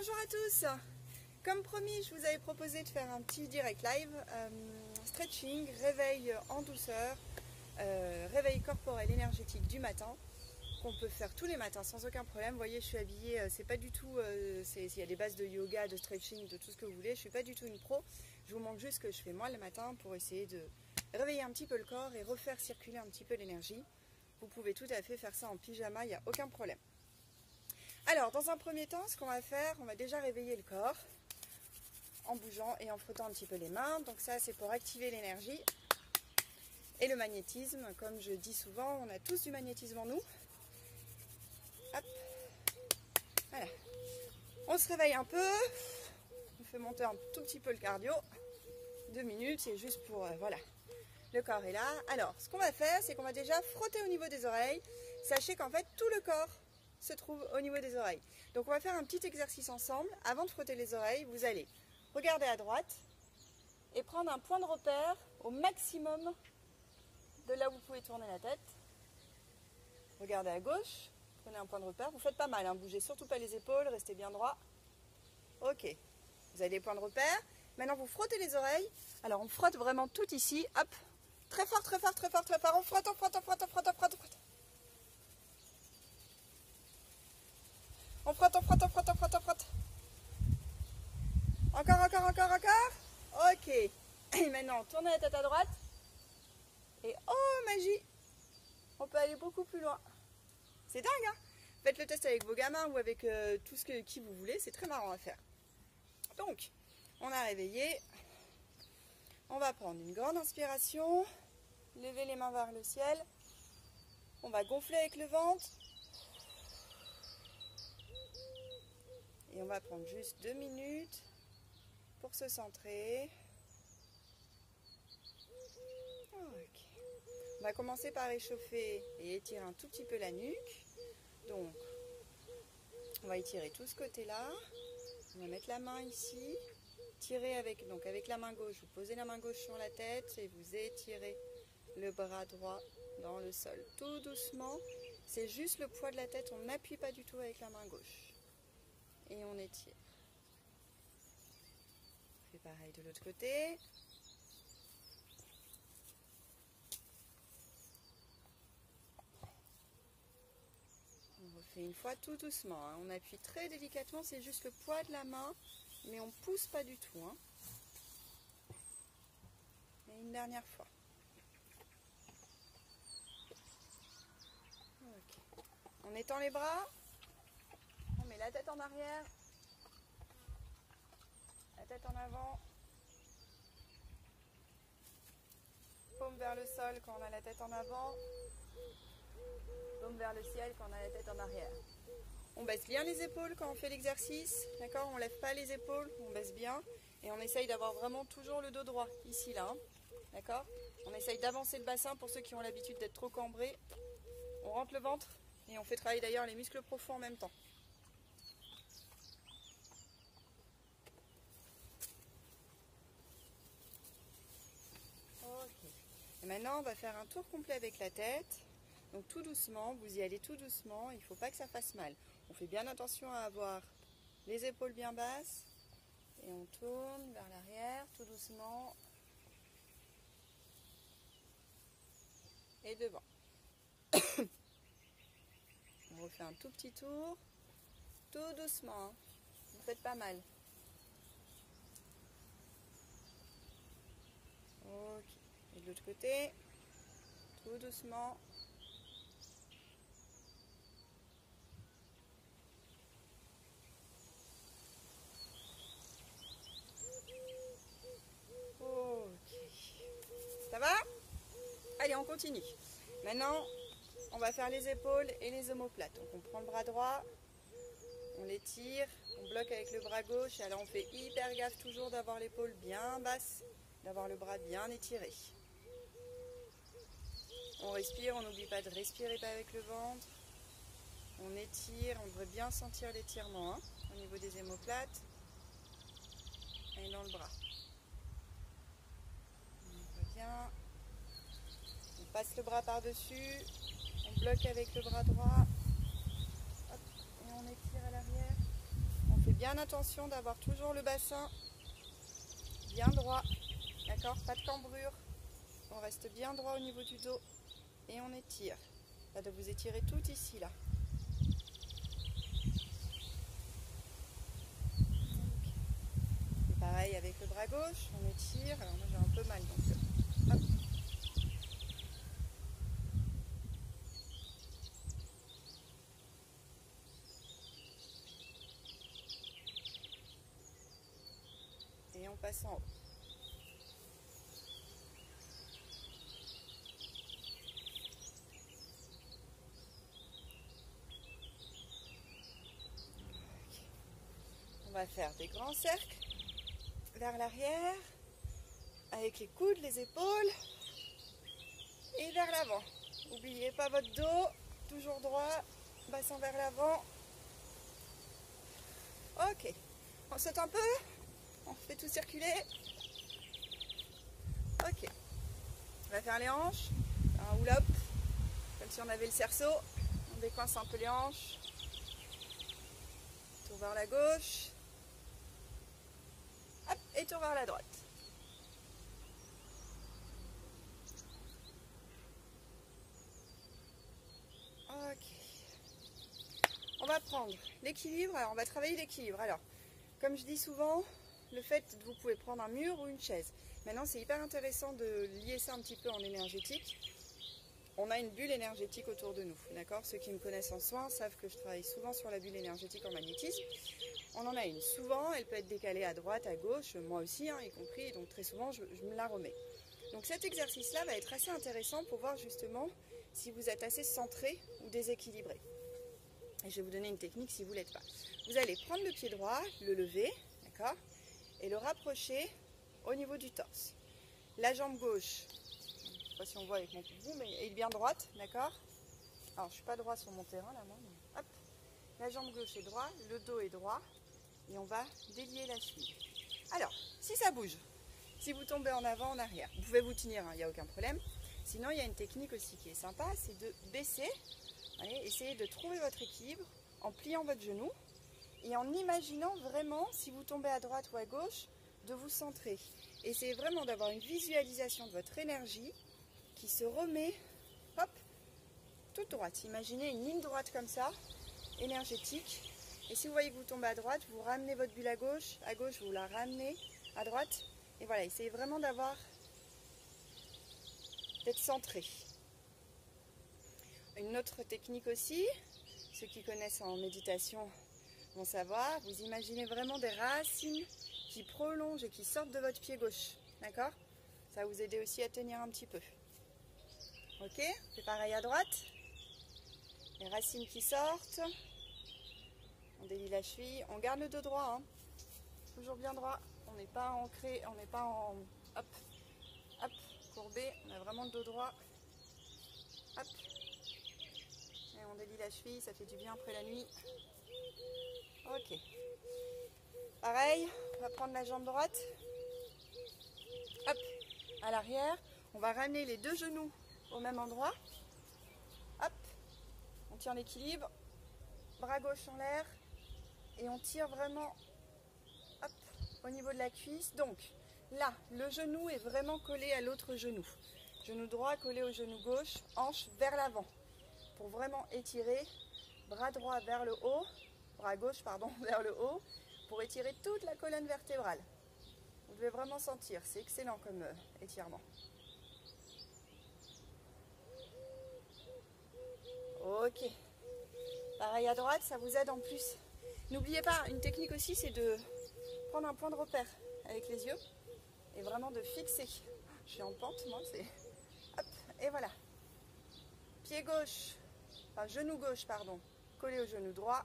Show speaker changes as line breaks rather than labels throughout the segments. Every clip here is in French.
Bonjour à tous. Comme promis, je vous avais proposé de faire un petit direct live, stretching, réveil en douceur, réveil corporel énergétique du matin, qu'on peut faire tous les matins sans aucun problème. Vous voyez, je suis habillée, c'est pas du tout, il y a des bases de yoga, de stretching, de tout ce que vous voulez. Je suis pas du tout une pro. Je vous montre juste ce que je fais moi le matin pour essayer de réveiller un petit peu le corps et refaire circuler un petit peu l'énergie. Vous pouvez tout à fait faire ça en pyjama, il n'y a aucun problème. Alors, dans un premier temps, ce qu'on va faire, on va déjà réveiller le corps en bougeant et en frottant un petit peu les mains. Donc ça, c'est pour activer l'énergie et le magnétisme. Comme je dis souvent, on a tous du magnétisme en nous. Hop. Voilà. On se réveille un peu. On fait monter un tout petit peu le cardio. 2 minutes, c'est juste pour... voilà. Le corps est là. Alors, ce qu'on va faire, c'est qu'on va déjà frotter au niveau des oreilles. Sachez qu'en fait, tout le corps se trouve au niveau des oreilles. Donc, on va faire un petit exercice ensemble. Avant de frotter les oreilles, vous allez regarder à droite et prendre un point de repère au maximum de là où vous pouvez tourner la tête. Regardez à gauche, prenez un point de repère. Vous faites pas mal, hein. Bougez surtout pas les épaules, restez bien droit. Ok, vous avez les points de repère. Maintenant, vous frottez les oreilles. Alors, on frotte vraiment tout ici. Hop, très fort, très fort, très fort, très fort. On frotte, on frotte, on frotte, on frotte, on frotte, on frotte. On frotte, on frotte, on frotte, on frotte, on frotte. Encore, encore, encore, encore. Ok. Et maintenant, tournez la tête à droite. Et oh, magie, on peut aller beaucoup plus loin. C'est dingue, hein? Faites le test avec vos gamins ou avec tout ce qui vous voulez. C'est très marrant à faire. Donc, on a réveillé. On va prendre une grande inspiration. Lever les mains vers le ciel. On va gonfler avec le ventre. Et on va prendre juste 2 minutes pour se centrer. Okay. On va commencer par échauffer et étirer un tout petit peu la nuque. Donc, on va étirer tout ce côté-là. On va mettre la main ici. Tirez avec la main gauche. Vous posez la main gauche sur la tête et vous étirez le bras droit dans le sol. Tout doucement. C'est juste le poids de la tête. On n'appuie pas du tout avec la main gauche. Et on étire. On fait pareil de l'autre côté. On refait une fois tout doucement. Hein. On appuie très délicatement, c'est juste le poids de la main, mais on ne pousse pas du tout. Hein. Et une dernière fois. Okay. On étend les bras. On met la tête en arrière. La tête en avant. Paume vers le sol quand on a la tête en avant. Paume vers le ciel quand on a la tête en arrière. On baisse bien les épaules quand on fait l'exercice. D'accord? On ne lève pas les épaules, on baisse bien. Et on essaye d'avoir vraiment toujours le dos droit, ici, là. Hein. D'accord? On essaye d'avancer le bassin pour ceux qui ont l'habitude d'être trop cambrés. On rentre le ventre et on fait travailler d'ailleurs les muscles profonds en même temps. Ok. Et maintenant, on va faire un tour complet avec la tête. Donc tout doucement, vous y allez tout doucement, il ne faut pas que ça fasse mal. On fait bien attention à avoir les épaules bien basses. Et on tourne vers l'arrière, tout doucement. Et devant. On refait un tout petit tour. Tout doucement, hein. Vous faites pas mal. Ok. Et de l'autre côté, tout doucement. Ça va? Allez, on continue. Maintenant, on va faire les épaules et les omoplates. Donc, on prend le bras droit, on l'étire, on bloque avec le bras gauche. Et alors, on fait hyper gaffe toujours d'avoir l'épaule bien basse, d'avoir le bras bien étiré. On respire, on n'oublie pas de respirer pas avec le ventre. On étire, on devrait bien sentir l'étirement hein, au niveau des omoplates et dans le bras. Bien. On passe le bras par-dessus, on bloque avec le bras droit, hop, et on étire à l'arrière. On fait bien bien attention d'avoir toujours le bassin bien droit, d'accord? Pas de cambrure. On reste bien droit au niveau du dos et on étire. Là, de vous étirer tout ici, là. Et pareil avec le bras gauche, on étire. Alors moi j'ai un peu mal, donc hop. Et on passe en haut. On va faire des grands cercles vers l'arrière, avec les coudes, les épaules, et vers l'avant. N'oubliez pas votre dos, toujours droit, bassin vers l'avant. Ok, on saute un peu, on fait tout circuler. Ok, on va faire les hanches, un hula-hoop, comme si on avait le cerceau. On décoince un peu les hanches, tour vers la gauche, hop, et tour vers la droite. Ok, on va prendre l'équilibre. Alors on va travailler l'équilibre. Alors, comme je dis souvent, le fait, vous pouvez prendre un mur ou une chaise. Maintenant, c'est hyper intéressant de lier ça un petit peu en énergétique. On a une bulle énergétique autour de nous, d'accord? Ceux qui me connaissent en soins savent que je travaille souvent sur la bulle énergétique en magnétisme. On en a une. Souvent, elle peut être décalée à droite, à gauche, moi aussi, hein, y compris. Donc très souvent, je me la remets. Donc cet exercice-là va être assez intéressant pour voir justement si vous êtes assez centré ou déséquilibré. Et je vais vous donner une technique si vous ne l'êtes pas. Vous allez prendre le pied droit, le lever, d'accord? Et le rapprocher au niveau du torse. La jambe gauche, je ne sais pas si on voit avec mon bout, mais elle est bien droite, d'accord? Alors je ne suis pas droit sur mon terrain là, moi, mais hop. La jambe gauche est droite, le dos est droit, et on va délier la cheville. Alors, si ça bouge, si vous tombez en avant, en arrière, vous pouvez vous tenir, il n'y a aucun problème. Sinon, il y a une technique aussi qui est sympa, c'est de baisser. Allez, essayez de trouver votre équilibre en pliant votre genou et en imaginant vraiment, si vous tombez à droite ou à gauche, de vous centrer. Essayez vraiment d'avoir une visualisation de votre énergie qui se remet, hop, toute droite. Imaginez une ligne droite comme ça, énergétique. Et si vous voyez que vous tombez à droite, vous ramenez votre bulle à gauche, vous la ramenez à droite. Et voilà, essayez vraiment d'être centré. Une autre technique aussi, ceux qui connaissent en méditation vont savoir, vous imaginez vraiment des racines qui prolongent et qui sortent de votre pied gauche, d'accord? Ça va vous aider aussi à tenir un petit peu. Ok, c'est pareil à droite, les racines qui sortent, on délie la cheville, on garde le dos droit, hein. Toujours bien droit, on n'est pas ancré, on n'est pas en hop, hop, courbé, on a vraiment le dos droit, hop. Et on délie la cheville, ça fait du bien après la nuit. Ok. Pareil, on va prendre la jambe droite. Hop, à l'arrière. On va ramener les deux genoux au même endroit. Hop, on tient l'équilibre. Bras gauche en l'air. Et on tire vraiment hop, au niveau de la cuisse. Donc, là, le genou est vraiment collé à l'autre genou. Genou droit collé au genou gauche, hanche vers l'avant. Pour vraiment étirer, bras droit vers le haut, bras gauche pardon, vers le haut, pour étirer toute la colonne vertébrale. Vous devez vraiment sentir, c'est excellent comme étirement. Ok. Pareil à droite, ça vous aide en plus. N'oubliez pas, une technique aussi, c'est de prendre un point de repère avec les yeux et vraiment de fixer. Je suis en pente, moi, c'est... Hop, et voilà. Pied gauche, enfin genou gauche, pardon, collé au genou droit,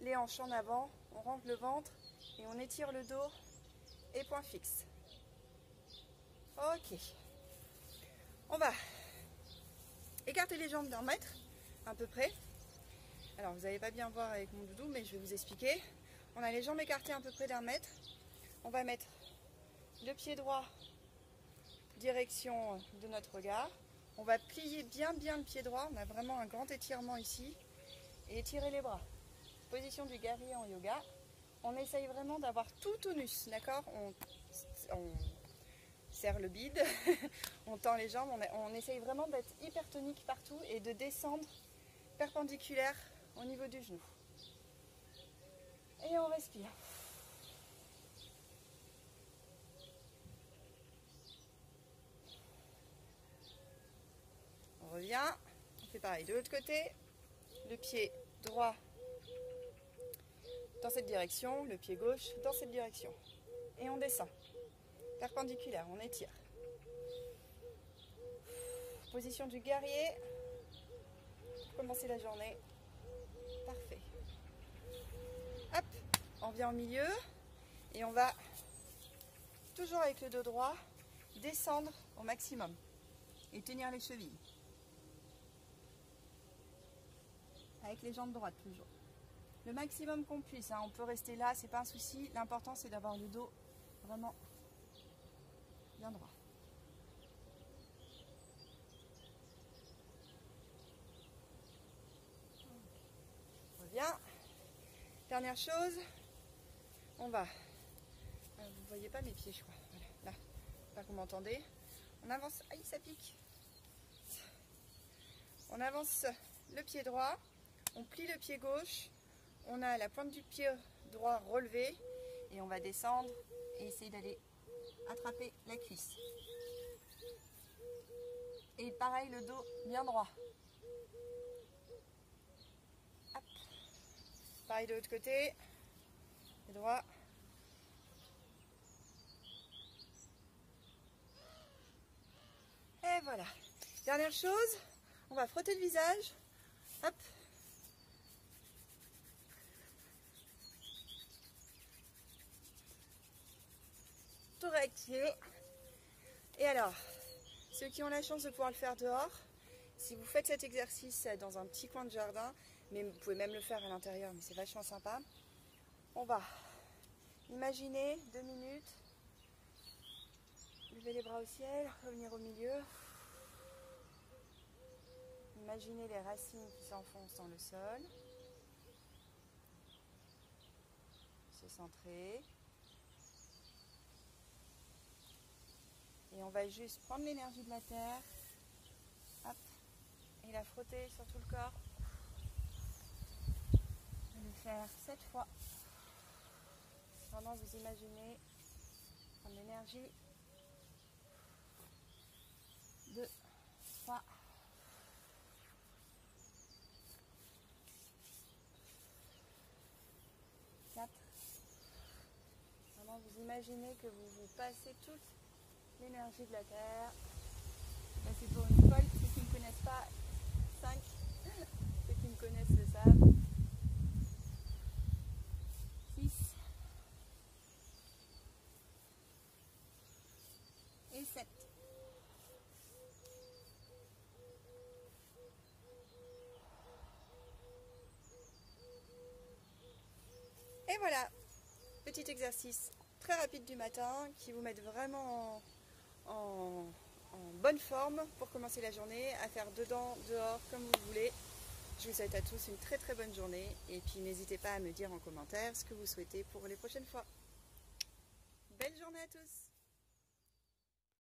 les hanches en avant, on rentre le ventre et on étire le dos et point fixe. Ok. On va écarter les jambes d'1 mètre, à peu près. Alors, vous n'allez pas bien voir avec mon doudou, mais je vais vous expliquer. On a les jambes écartées à peu près d'1 mètre. On va mettre le pied droit direction de notre regard. On va plier bien le pied droit. On a vraiment un grand étirement ici. Et étirer les bras. Position du guerrier en yoga. on essaye vraiment d'avoir tout tonus, d'accord? On serre le bide, on tend les jambes, on essaye vraiment d'être hyper tonique partout et de descendre perpendiculaire au niveau du genou. Et on respire. On revient, on fait pareil de l'autre côté, le pied droit dans cette direction, le pied gauche dans cette direction. Et on descend, perpendiculaire, on étire. Position du guerrier, pour commencer la journée. Parfait. Hop, on vient au milieu et on va, toujours avec le dos droit, descendre au maximum et tenir les chevilles. Avec les jambes droites toujours. Le maximum qu'on puisse, hein. On peut rester là, c'est pas un souci. L'important c'est d'avoir le dos vraiment bien droit. On revient. Dernière chose, on va, vous voyez pas mes pieds je crois, voilà, là, pas que vous m'entendez. On avance, aïe ça pique. On avance le pied droit, on plie le pied gauche, on a la pointe du pied droit relevée et on va descendre et essayer d'aller attraper la cuisse. Et pareil, le dos bien droit. Hop. Pareil de l'autre côté, pied droit. Et voilà. Dernière chose, on va frotter le visage. Hop. Tout réactiver. Et alors, ceux qui ont la chance de pouvoir le faire dehors, si vous faites cet exercice dans un petit coin de jardin, mais vous pouvez même le faire à l'intérieur, mais c'est vachement sympa. On va imaginer 2 minutes, lever les bras au ciel, revenir au milieu. Imaginez les racines qui s'enfoncent dans le sol. Se centrer. Et on va juste prendre l'énergie de la terre, hop, et la frotter sur tout le corps. Je vais le faire 7 fois. Vraiment vous imaginez prendre l'énergie. 2, 3. 4. Vraiment vous imaginez que vous passez toute l'énergie de la terre. Là c'est pour une folle, ceux qui ne me connaissent pas, 5, ceux qui me connaissent le savent. 6 et 7. Et voilà, petit exercice très rapide du matin qui vous met vraiment en bonne forme pour commencer la journée, à faire dedans, dehors, comme vous voulez. Je vous souhaite à tous une très très bonne journée et puis n'hésitez pas à me dire en commentaire ce que vous souhaitez pour les prochaines fois. Belle journée à tous!